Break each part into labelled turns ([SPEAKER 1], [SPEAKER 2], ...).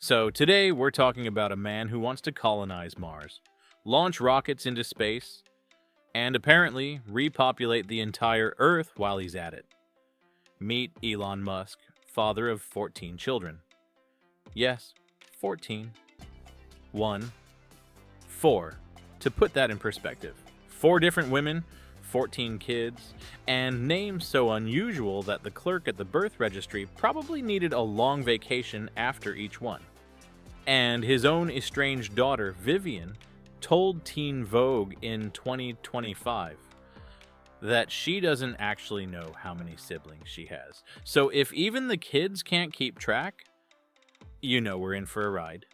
[SPEAKER 1] So today we're talking about a man who wants to colonize Mars, launch rockets into space, and apparently repopulate the entire Earth while he's at it. Meet Elon Musk, father of 14 children. Yes, 14. 1, 4. To put that in perspective, 4 different women, 14 kids, and names so unusual that the clerk at the birth registry probably needed a long vacation after each one. And his own estranged daughter, Vivian, told Teen Vogue in 2025 that she doesn't actually know how many siblings she has. So if even the kids can't keep track, you know we're in for a ride.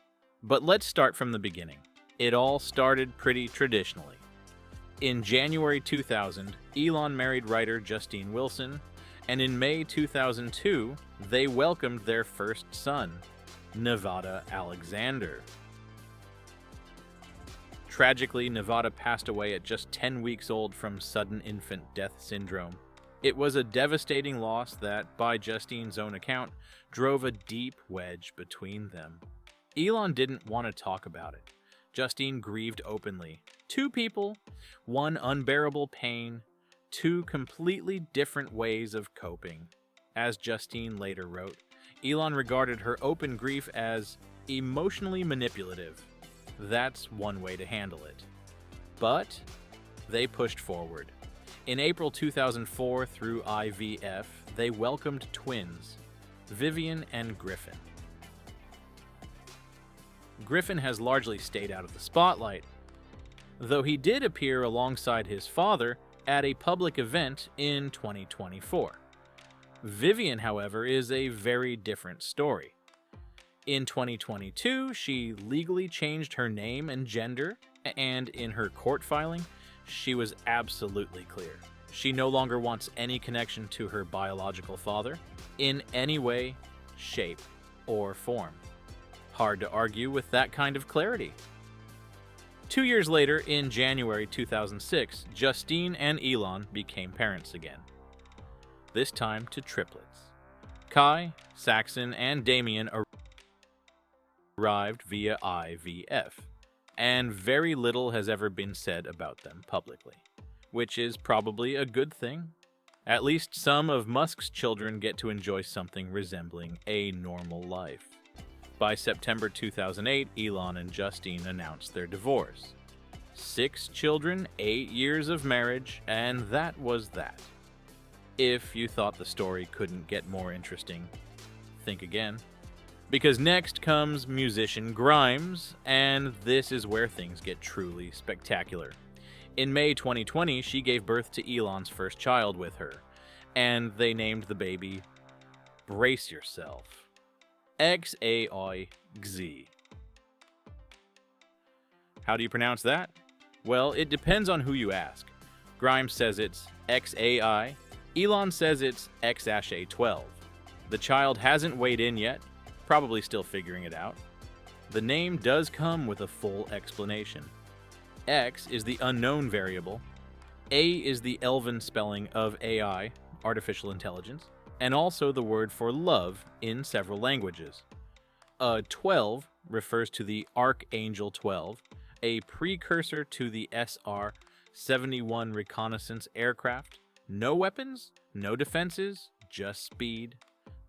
[SPEAKER 1] But let's start from the beginning. It all started pretty traditionally. In January 2000, Elon married writer Justine Wilson, and in May 2002, they welcomed their first son, Nevada Alexander. Tragically, Nevada passed away at just 10 weeks old from sudden infant death syndrome. It was a devastating loss that, by Justine's own account, drove a deep wedge between them. Elon didn't want to talk about it. Justine grieved openly. 2 people, 1 unbearable pain, 2 completely different ways of coping. As Justine later wrote, Elon regarded her open grief as emotionally manipulative. That's one way to handle it. But they pushed forward. In April 2004, through IVF, they welcomed twins, Vivian and Griffin. Griffin has largely stayed out of the spotlight, though he did appear alongside his father at a public event in 2024. Vivian, however, is a very different story. In 2022, she legally changed her name and gender, and in her court filing, she was absolutely clear. She no longer wants any connection to her biological father in any way, shape, or form. Hard to argue with that kind of clarity. 2 years later, in January 2006, Justine and Elon became parents again. This time to triplets. Kai, Saxon, and Damien arrived via IVF, and very little has ever been said about them publicly, which is probably a good thing. At least some of Musk's children get to enjoy something resembling a normal life. By September 2008, Elon and Justine announced their divorce. 6 children, 8 years of marriage, and that was that. If you thought the story couldn't get more interesting, think again. Because next comes musician Grimes, and this is where things get truly spectacular. In May 2020, she gave birth to Elon's first child with her, and they named the baby, brace yourself, X Æ A-Xii. How do you pronounce that? Well, it depends on who you ask. Grimes says it's X Æ A-Xii. Elon says it's X Æ A-Xii 12. The child hasn't weighed in yet, probably still figuring it out. The name does come with a full explanation. X is the unknown variable, A is the Elven spelling of AI, artificial intelligence, and also the word for love in several languages. 12 refers to the Archangel 12, a precursor to the SR-71 reconnaissance aircraft. No weapons, no defenses, just speed.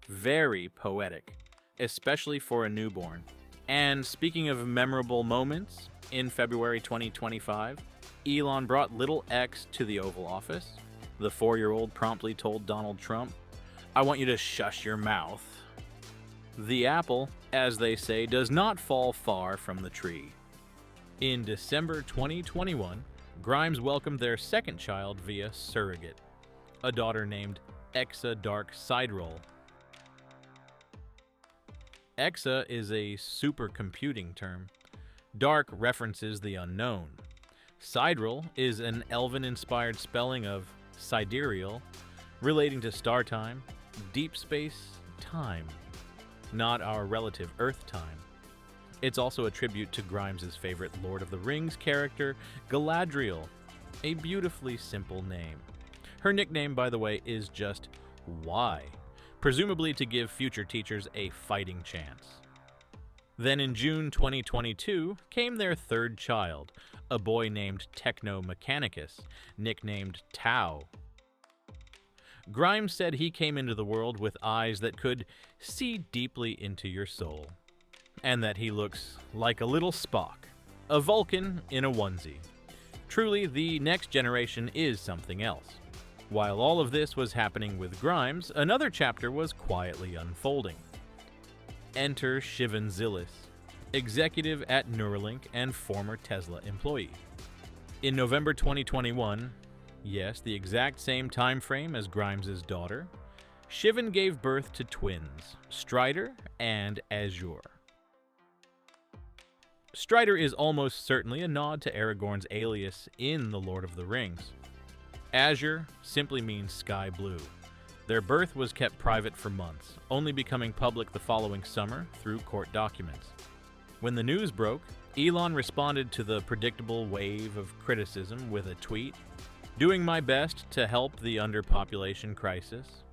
[SPEAKER 1] Very poetic, especially for a newborn. And speaking of memorable moments, in February 2025, Elon brought little X to the Oval Office. The 4-year-old promptly told Donald Trump, "I want you to shush your mouth." The apple, as they say, does not fall far from the tree. In December 2021, Grimes welcomed their second child via surrogate, a daughter named X Æ A-Xii. X Æ is a supercomputing term. Dark references the unknown. Sideræl is an Elven-inspired spelling of Sideræl, relating to star time, deep space time, not our relative Earth time. It's also a tribute to Grimes' favorite Lord of the Rings character, Galadriel, a beautifully simple name. Her nickname, by the way, is just Y, presumably to give future teachers a fighting chance. Then in June 2022 came their third child, a boy named Techno Mechanicus, nicknamed Tau. Grimes said he came into the world with eyes that could see deeply into your soul, and that he looks like a little Spock, a Vulcan in a onesie. Truly, the next generation is something else. While all of this was happening with Grimes, another chapter was quietly unfolding. Enter Shivon Zilis, executive at Neuralink and former Tesla employee. In November 2021, yes, the exact same time frame as Grimes' daughter, Shivon gave birth to twins, Strider and Azure. Strider is almost certainly a nod to Aragorn's alias in The Lord of the Rings. Azure simply means sky blue. Their birth was kept private for months, only becoming public the following summer through court documents. When the news broke, Elon responded to the predictable wave of criticism with a tweet, "Doing my best to help the underpopulation crisis.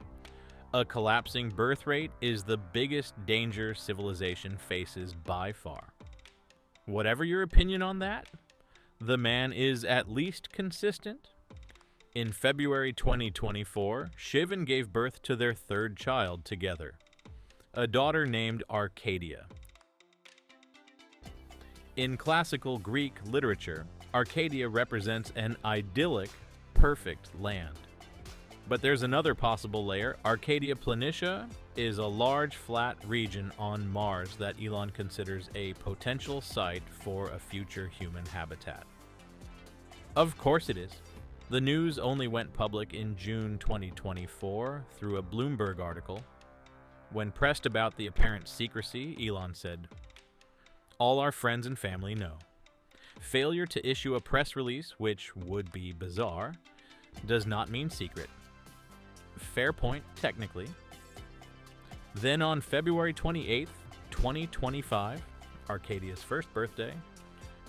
[SPEAKER 1] A collapsing birth rate is the biggest danger civilization faces by far." Whatever your opinion on that, the man is at least consistent. In February 2024, Shivon gave birth to their third child together, a daughter named Arcadia. In classical Greek literature, Arcadia represents an idyllic, perfect land. But there's another possible layer. Arcadia Planitia is a large, flat region on Mars that Elon considers a potential site for a future human habitat. Of course it is. The news only went public in June 2024 through a Bloomberg article. When pressed about the apparent secrecy, Elon said, "All our friends and family know. Failure to issue a press release, which would be bizarre, does not mean secret." Fair point, technically. Then on February 28th, 2025, Arcadia's first birthday,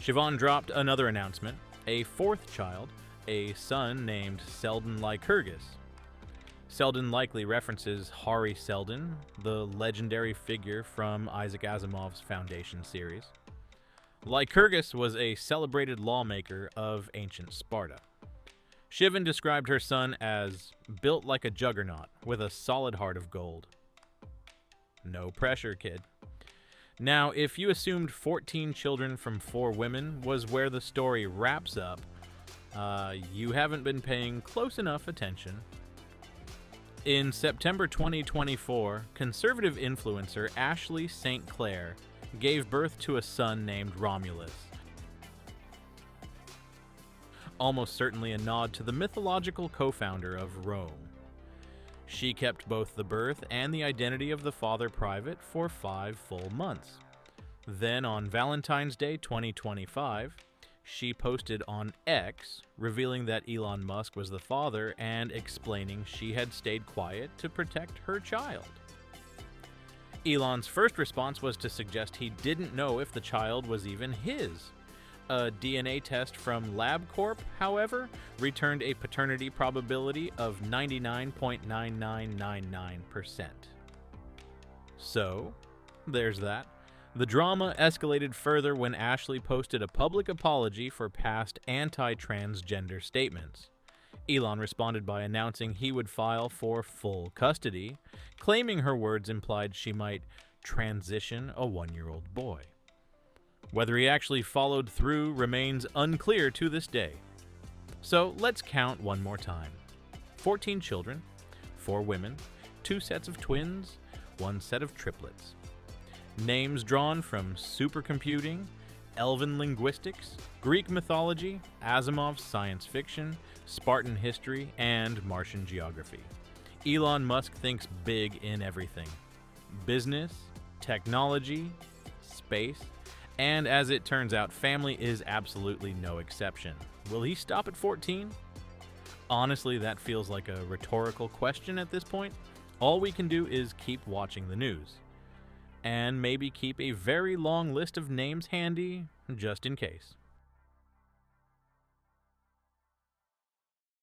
[SPEAKER 1] Shivon dropped another announcement, a fourth child, a son named Selden Lycurgus. Selden likely references Hari Seldon, the legendary figure from Isaac Asimov's Foundation series. Lycurgus was a celebrated lawmaker of ancient Sparta. Shivon described her son as built like a juggernaut with a solid heart of gold. No pressure, kid. Now, if you assumed 14 children from 4 women was where the story wraps up, you haven't been paying close enough attention. In September 2024, conservative influencer Ashley St. Clair gave birth to a son named Romulus. Almost certainly a nod to the mythological co-founder of Rome. She kept both the birth and the identity of the father private for 5 full months. Then on Valentine's Day 2025, she posted on X, revealing that Elon Musk was the father and explaining she had stayed quiet to protect her child. Elon's first response was to suggest he didn't know if the child was even his. A DNA test from LabCorp, however, returned a paternity probability of 99.9999%. So, there's that. The drama escalated further when Ashley posted a public apology for past anti-transgender statements. Elon responded by announcing he would file for full custody, claiming her words implied she might transition a 1-year-old boy. Whether he actually followed through remains unclear to this day. So let's count one more time. 14 children, 4 women, 2 sets of twins, 1 set of triplets. Names drawn from supercomputing, Elven linguistics, Greek mythology, Asimov's science fiction, Spartan history, and Martian geography. Elon Musk thinks big in everything. Business, technology, space, and as it turns out, family is absolutely no exception. Will he stop at 14? Honestly, that feels like a rhetorical question at this point. All we can do is keep watching the news. And maybe keep a very long list of names handy, just in case.